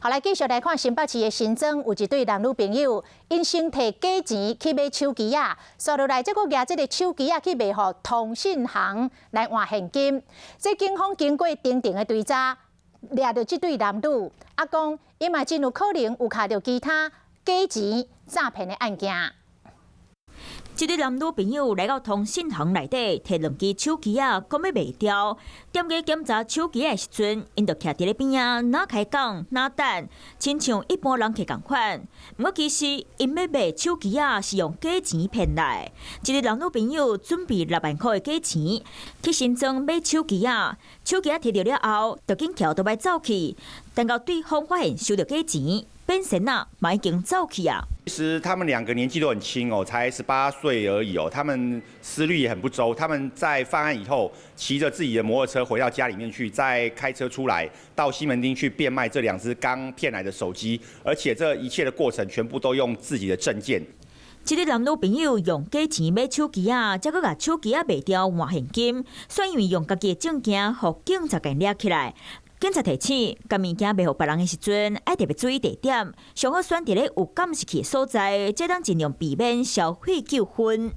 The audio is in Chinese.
后来继续来看新北市的新庄，有一对男女朋友因先摕假钱去买手机啊，刷落来，结果拿这个手机啊去卖互通信行来换现金。这警方经过定的追查，抓到这对男女，讲伊嘛真有可能有卡到其他假钱诈骗的案件。这对男女朋友来到通信行内底，摕2支手机啊，讲要卖掉。踮家检查手机的时阵，因就徛伫咧边啊，哪开讲哪等，亲像一般人客共款。不过其实因要卖手机啊，是用假钱骗来。这对男女朋友准备6万块的假钱，去新庄买手机啊。手机啊摕到了后，就紧翘倒摆走去。等到对方发现收到假钱，变身啊，嘛已经走去啊。其实他们2个年纪都很轻哦，才18岁而已哦。他们思虑也很不周。他们在犯案以后，骑着自己的摩托车回到家里面去，再开车出来到西门町去变卖这2只刚骗来的手机，而且这一切的过程全部都用自己的证件。这个男女朋友用假钱买手机啊，再搁把手机啊卖掉换现金，算因为用家己的证件，互警察给抓起来。警察提醒，甲物件卖互别人的时阵，爱特别注意地点，上好选伫咧有监视器的所在，才当尽量避免消费纠纷。